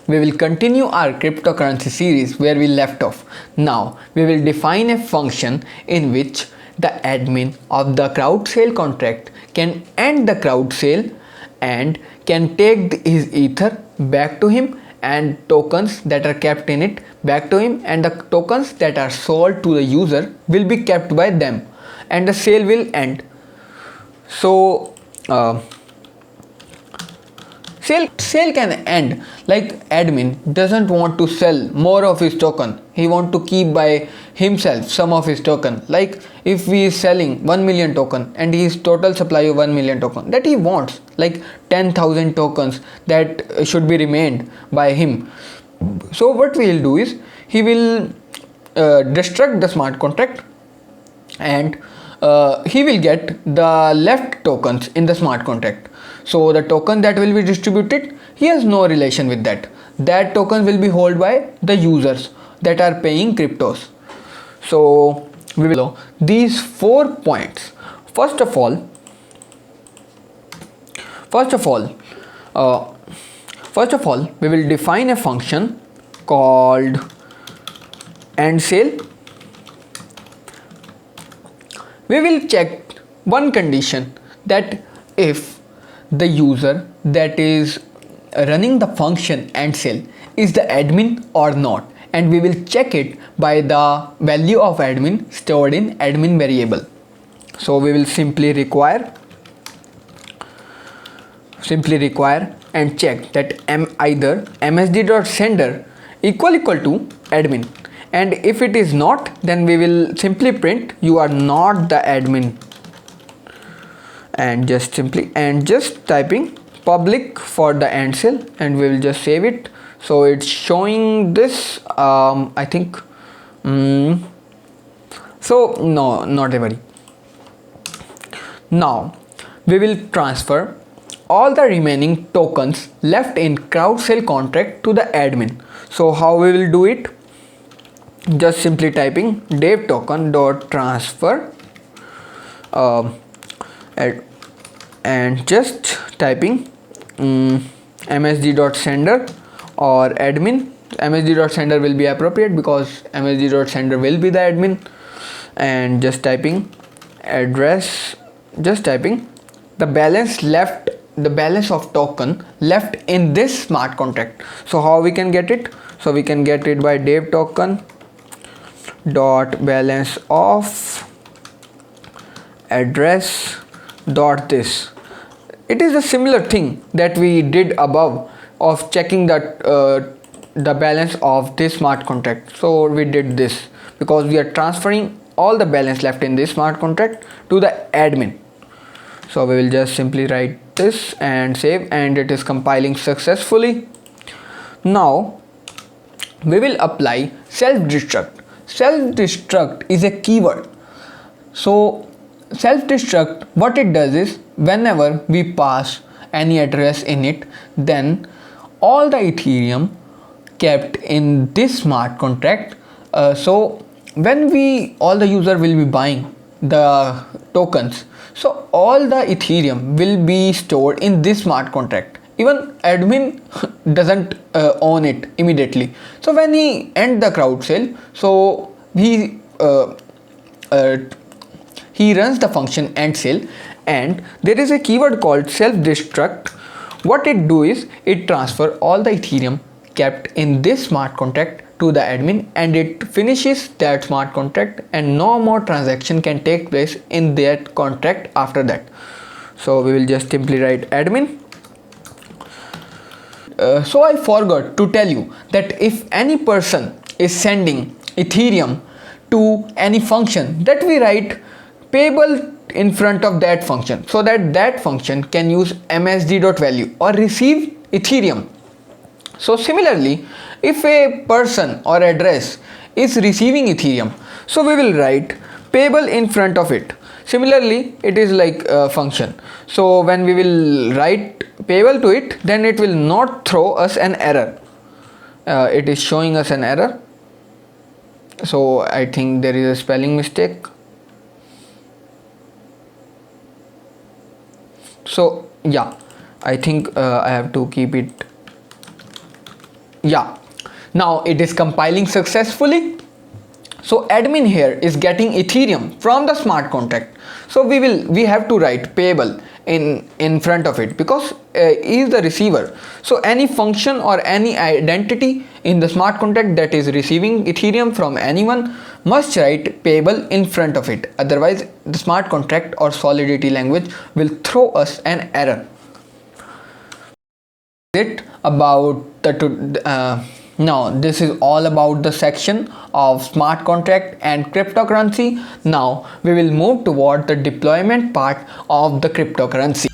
we will continue our cryptocurrency series where we left off. Now we will define a function in which the admin of the crowd sale contract can end the crowd sale and can take his ether back to him and tokens that are kept in it back to him, and the tokens that are sold to the user will be kept by them and the sale will end. So sale can end like admin doesn't want to sell more of his token, he want to keep by himself some of his token. Like if he is selling 1 million token and his total supply of 1 million token, that he wants like 10,000 tokens that should be remained by him. So what we will do is he will destruct the smart contract and he will get the left tokens in the smart contract. So the token that will be distributed, he has no relation with that. That token will be held by the users that are paying cryptos. So we will know these 4 points. First of all, we will define a function called end sale. We will check one condition, that if the user that is running the function end sale is the admin or not, and we will check it by the value of admin stored in admin variable. So we will simply require and check that either msd.sender equal to admin, and if it is not, then we will simply print you are not the admin, and just typing public for the end sale, and we will just save it. So it's showing this I think so no, not a worry. Now we will transfer all the remaining tokens left in crowd sale contract to the admin. So how we will do it? Just simply typing dev token dot transfer and just typing msd.sender or admin. msd.sender will be appropriate because msd.sender will be the admin, and just typing address, just typing the balance of token left in this smart contract. So how we can get it? So we can get it by dev token dot balance of address dot this. It is a similar thing that we did above of checking that the balance of this smart contract. So we did this because we are transferring all the balance left in this smart contract to the admin. So we will just simply write this and save, and it is compiling successfully. Now we will apply self-destruct. Self-destruct is a keyword. So self-destruct, what it does is whenever we pass any address in it, then all the Ethereum kept in this smart contract, so when all the user will be buying the tokens, so all the Ethereum will be stored in this smart contract. Even admin doesn't own it immediately. So when he end the crowd sale, so he runs the function end sale, and there is a keyword called self-destruct. What it do is it transfer all the Ethereum kept in this smart contract to the admin, and it finishes that smart contract, and no more transaction can take place in that contract after that. So we will just simply write admin. So I forgot to tell you that if any person is sending Ethereum to any function, that we write payable in front of that function, so that that function can use msd.value or receive Ethereum. So similarly, if a person or address is receiving Ethereum, so we will write payable in front of it. Similarly, it is like a function. So when we will write payable to it, then it will not throw us an error. It is showing us an error. So I think there is a spelling mistake. So yeah, I think I have to keep it Yeah, now it is compiling successfully. So admin here is getting Ethereum from the smart contract. So we have to write payable in front of it, because he is the receiver. So any function or any identity in the smart contract that is receiving Ethereum from anyone must write payable in front of it. Otherwise the smart contract or solidity language will throw us an error. It about the now this is all about the section of smart contract and cryptocurrency. Now we will move toward the deployment part of the cryptocurrency.